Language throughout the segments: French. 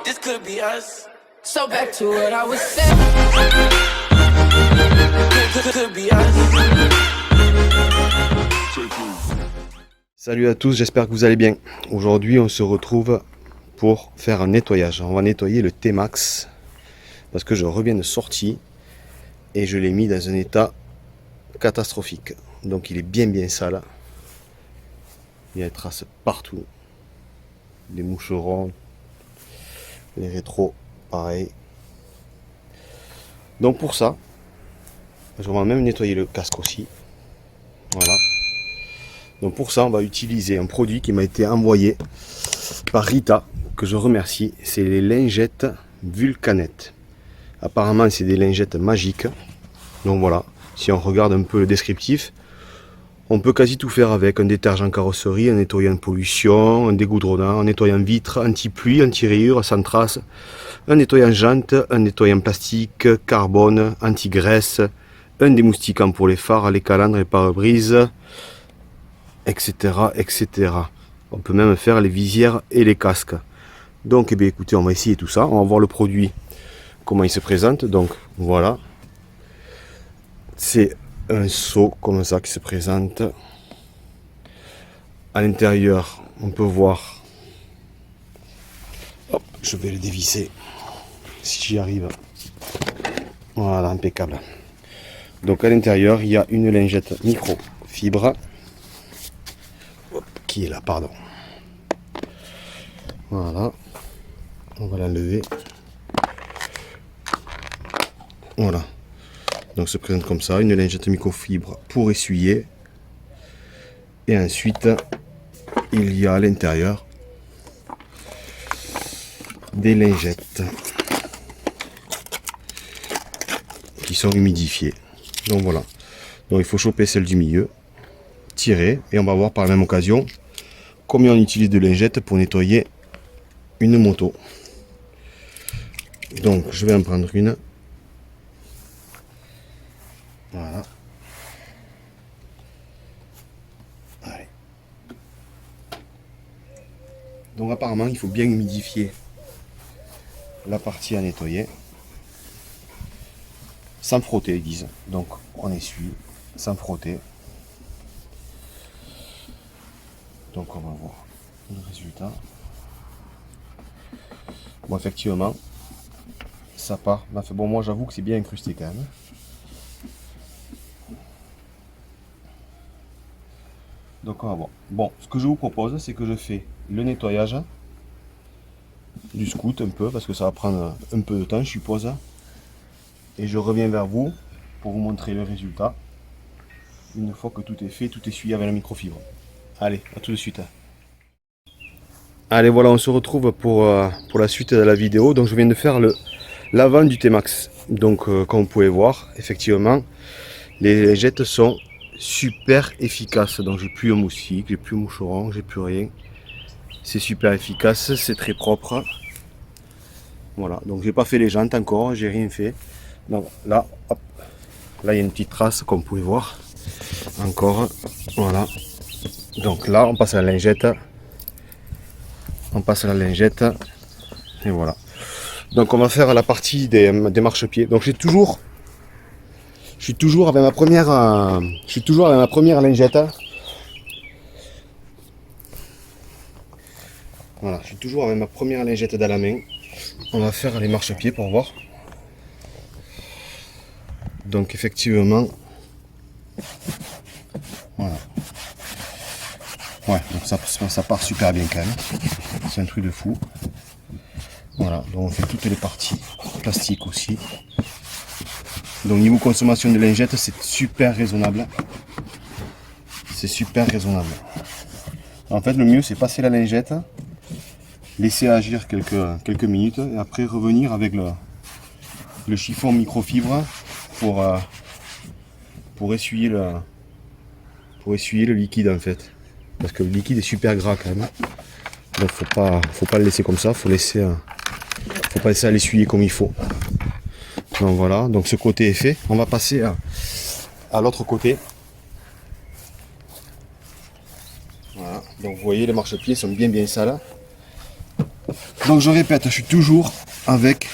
This could be us. So back to what I was saying. Could be us. Salut à tous, j'espère que vous allez bien. Aujourd'hui on se retrouve pour faire un nettoyage. On va nettoyer le T-Max parce que je reviens de sortie et je l'ai mis dans un état catastrophique. Donc il est bien sale. Il y a des traces partout. Des moucherons, les rétros, pareil. Donc pour ça, je vais même nettoyer le casque aussi. Voilà. Donc pour ça, on va utiliser un produit qui m'a été envoyé par Rita, que je remercie. C'est les lingettes Vulcanet. Apparemment, c'est des lingettes magiques. Donc voilà, si on regarde un peu le descriptif, on peut quasi tout faire avec un détergent carrosserie, un nettoyant de pollution, un dégoudronnant, un nettoyant vitre, anti-pluie, anti-rayures, sans trace, un nettoyant jante, un nettoyant plastique, carbone, anti-graisse, un démoustiquant pour les phares, les calandres, les pare-brises, etc., etc. On peut même faire les visières et les casques. Donc, eh bien, écoutez, on va essayer tout ça. On va voir le produit, comment il se présente. Donc, voilà. C'est un seau comme ça qui se présente. À l'intérieur, on peut voir. Hop, je vais le dévisser si j'y arrive. Voilà, impeccable. Donc à l'intérieur, il y a une lingette microfibre. Hop, qui est là, pardon. Voilà. On va l'enlever. Voilà. Donc se présente comme ça, une lingette microfibre pour essuyer. Et ensuite, il y a à l'intérieur des lingettes qui sont humidifiées. Donc voilà. Donc il faut choper celle du milieu, tirer, et on va voir par la même occasion combien on utilise de lingettes pour nettoyer une moto. Donc je vais en prendre une. Voilà. Allez. Donc apparemment il faut bien humidifier la partie à nettoyer sans frotter, ils disent. Donc on essuie sans frotter. Donc on va voir le résultat. Bon, effectivement ça part. Bon, moi j'avoue que c'est bien incrusté quand même. Donc on va voir. Bon, ce que je vous propose, c'est que je fais le nettoyage du scout un peu, parce que ça va prendre un peu de temps, je suppose. Et je reviens vers vous pour vous montrer le résultat. Une fois que tout est fait, tout essuyé avec la microfibre. Allez, à tout de suite. Allez, voilà, on se retrouve pour la suite de la vidéo. Donc je viens de faire l'avant du T-Max. Donc comme vous pouvez voir, effectivement, les lingettes sont super efficace. Donc j'ai plus un moustique, j'ai plus un moucheron, j'ai plus rien. C'est super efficace, c'est très propre. Voilà, donc j'ai pas fait les jantes encore, j'ai rien fait. Donc là, hop, là il y a une petite trace comme vous pouvez voir. Encore, voilà. Donc là on passe à la lingette. On passe à la lingette. Et voilà. Donc on va faire la partie des marchepieds. Donc je suis toujours avec ma première lingette. Voilà, je suis toujours avec ma première lingette dans la main. On va faire les marchepieds pour voir. Donc effectivement, voilà. Ouais, donc ça part super bien quand même. C'est un truc de fou. Voilà, donc on fait toutes les parties plastiques aussi. Donc niveau consommation de lingettes, c'est super raisonnable. C'est super raisonnable. En fait, le mieux c'est passer la lingette, laisser agir quelques minutes et après revenir avec le chiffon microfibre pour essuyer le liquide en fait. Parce que le liquide est super gras quand même. Donc faut pas le laisser comme ça, faut pas laisser à l'essuyer comme il faut. Donc voilà, donc ce côté est fait. On va passer à l'autre côté. Voilà, donc vous voyez les marchepieds sont bien sales. Donc je répète, je suis toujours avec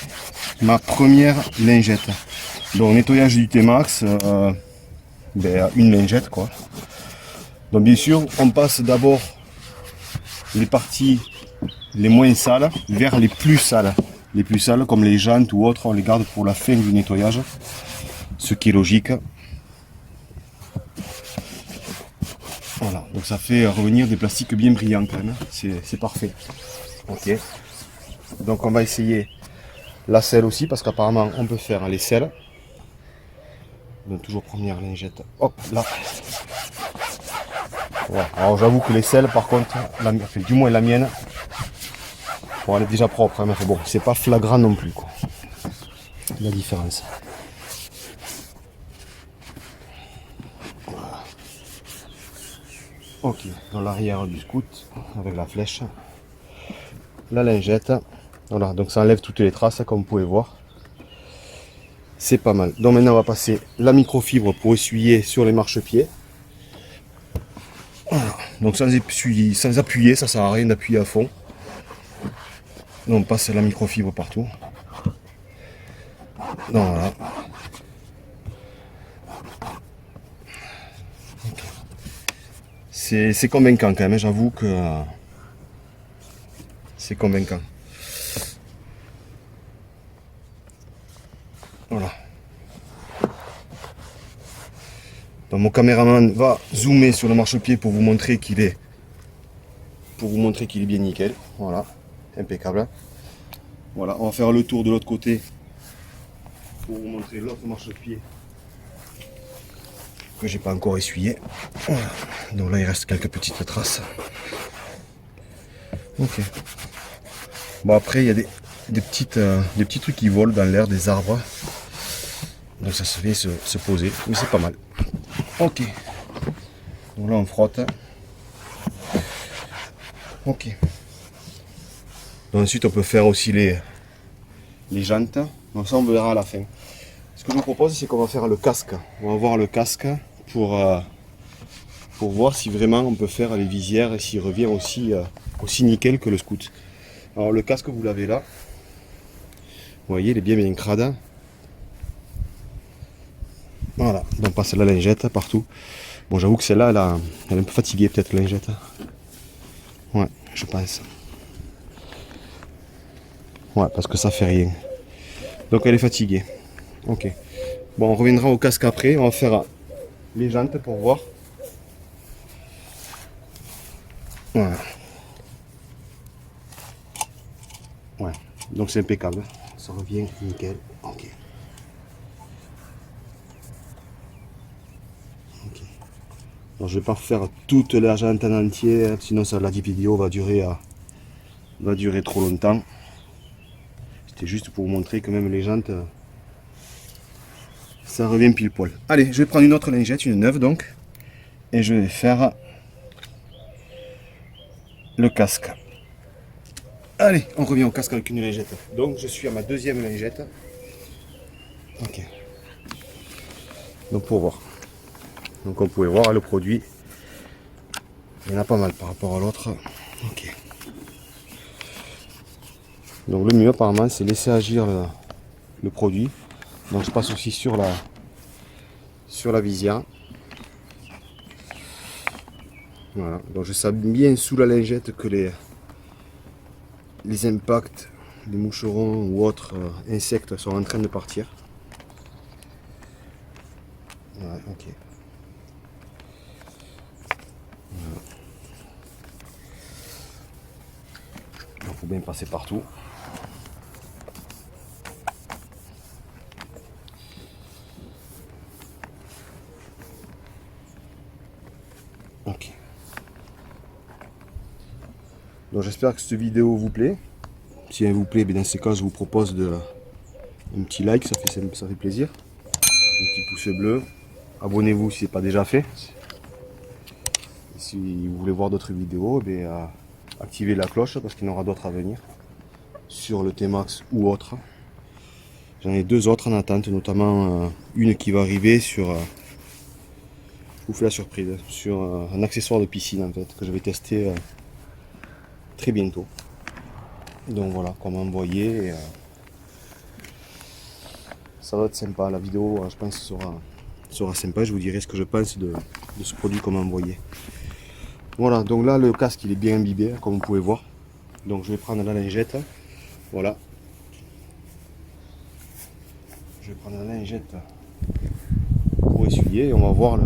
ma première lingette. Donc nettoyage du T-Max, une lingette quoi. Donc bien sûr, on passe d'abord les parties les moins sales vers les plus sales. Les plus sales comme les jantes ou autres, on les garde pour la fin du nettoyage. Ce qui est logique. Voilà, donc ça fait revenir des plastiques bien brillants quand même. C'est parfait. Ok. Donc on va essayer la selle aussi parce qu'apparemment on peut faire les selles. Donc toujours première lingette. Hop là. Ouais. Alors j'avoue que les selles par contre, du moins la mienne, bon, elle est déjà propre, hein, mais bon, c'est pas flagrant non plus quoi. La différence. Voilà. Ok, dans l'arrière du scout avec la flèche, la lingette. Voilà, donc ça enlève toutes les traces comme vous pouvez voir. C'est pas mal. Donc maintenant on va passer la microfibre pour essuyer sur les marchepieds. Voilà. Donc sans appuyer, ça sert à rien d'appuyer à fond. Donc on passe la microfibre partout. Donc voilà. C'est convaincant quand même, j'avoue que c'est convaincant. Voilà. Donc mon caméraman va zoomer sur le marchepied pour vous montrer qu'il est bien nickel. Voilà, impeccable. Voilà, on va faire le tour de l'autre côté pour vous montrer l'autre marchepied que j'ai pas encore essuyé. Voilà. Donc là il reste quelques petites traces. Ok. Bon après il y a des petits trucs qui volent dans l'air, des arbres. Donc ça se fait se poser, mais c'est pas mal. Ok. Donc là on frotte. Ok. Donc ensuite on peut faire aussi les jantes. Donc ça on verra à la fin. Ce que je vous propose c'est qu'on va faire le casque. On va voir le casque pour voir si vraiment on peut faire les visières et s'il revient aussi nickel que le scout. Alors le casque vous l'avez là. Vous voyez il est bien crade. Voilà, donc on passe la lingette partout. Bon j'avoue que celle-là elle est un peu fatiguée peut-être la lingette. Ouais, je pense. Ouais, parce que ça fait rien. Donc elle est fatiguée. Ok. Bon, on reviendra au casque après. On va faire les jantes pour voir. Voilà. Ouais. Donc c'est impeccable. Ça revient nickel. Ok. Ok. Alors, je vais pas faire toute la jante en entier, sinon ça, la vidéo va durer trop longtemps. C'était juste pour vous montrer que même les jantes, ça revient pile poil. Allez, je vais prendre une autre lingette, une neuve donc, et je vais faire le casque. Allez, on revient au casque avec une lingette. Donc je suis à ma deuxième lingette. Ok. Donc pour voir. Donc on pouvait voir le produit. Il y en a pas mal par rapport à l'autre. Ok. Donc le mieux apparemment c'est laisser agir le produit. Donc je passe aussi sur la visière. Voilà. Donc je sens bien sous la lingette que les impacts, les moucherons ou autres insectes sont en train de partir. Ouais, ok. Voilà. Il faut bien passer partout. Ok. Donc j'espère que cette vidéo vous plaît. Si elle vous plaît, dans ces cas je vous propose un petit like, ça fait plaisir. Un petit pouce bleu. Abonnez-vous si ce n'est pas déjà fait. Et si vous voulez voir d'autres vidéos, activez la cloche parce qu'il y en aura d'autres à venir. Sur le T-Max ou autre. J'en ai deux autres en attente, notamment une qui va arriver sur... je vous fais la surprise, sur un accessoire de piscine en fait, que je vais tester très bientôt. Donc voilà, qu'on m'a envoyé. Et, ça va être sympa. La vidéo, je pense, sera sympa. Je vous dirai ce que je pense de ce produit qu'on m'a envoyé. Voilà, donc là, le casque, il est bien imbibé, comme vous pouvez voir. Donc je vais prendre la lingette. Voilà. Je vais prendre la lingette pour essuyer et on va voir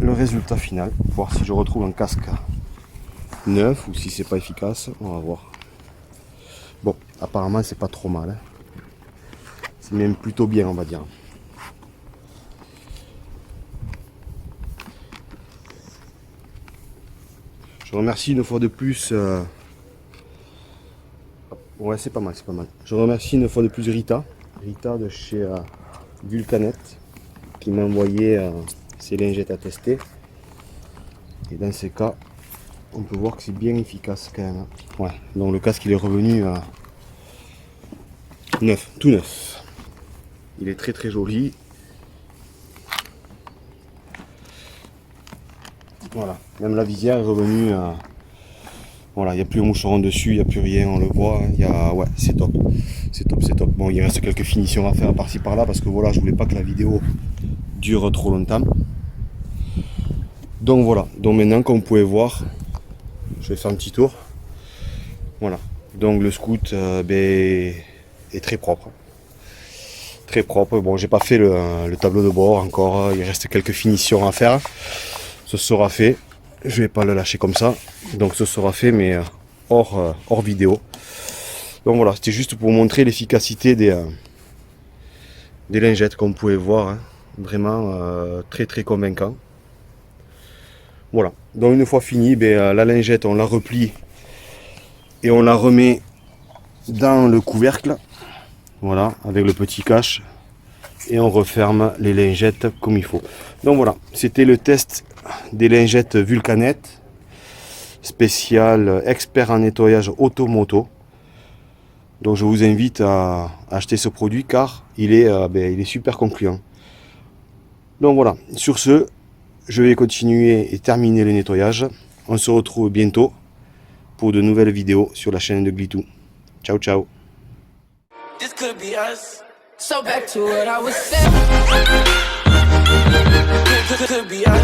le résultat final. Voir si je retrouve un casque neuf ou si c'est pas efficace. On va voir. Bon, apparemment c'est pas trop mal. C'est même plutôt bien, on va dire. Je remercie une fois de plus. Ouais, c'est pas mal, c'est pas mal. Je remercie une fois de plus Rita de chez Vulcanet, qui m'a envoyé ces lingettes à tester. Et dans ces cas, on peut voir que c'est bien efficace quand même. Ouais, donc le casque il est revenu neuf, tout neuf. Il est très très joli. Voilà, même la visière est revenue. Voilà, il n'y a plus un moucheron dessus, il n'y a plus rien, on le voit. Ouais, c'est top. C'est top, c'est top. Bon, il reste quelques finitions à faire par-ci par-là parce que voilà, je voulais pas que la vidéo dure trop longtemps. Donc voilà, donc maintenant comme vous pouvez voir, je vais faire un petit tour. Voilà, donc le scoot est très propre. Très propre. Bon, j'ai pas fait le tableau de bord encore, il reste quelques finitions à faire. Ce sera fait. Je vais pas le lâcher comme ça. Donc ce sera fait mais hors vidéo. Donc voilà, c'était juste pour vous montrer l'efficacité des lingettes comme vous pouvez voir. Hein. Vraiment très très convaincant. Voilà, donc une fois fini, la lingette on la replie et on la remet dans le couvercle. Voilà, avec le petit cache. Et on referme les lingettes comme il faut. Donc voilà, c'était le test des lingettes Vulcanet spécial expert en nettoyage automoto. Donc je vous invite à acheter ce produit car il est super concluant. Donc voilà, sur ce, je vais continuer et terminer le nettoyage. On se retrouve bientôt pour de nouvelles vidéos sur la chaîne de Glitou. Ciao ciao. This could be us. So back to what I was saying. Could be us.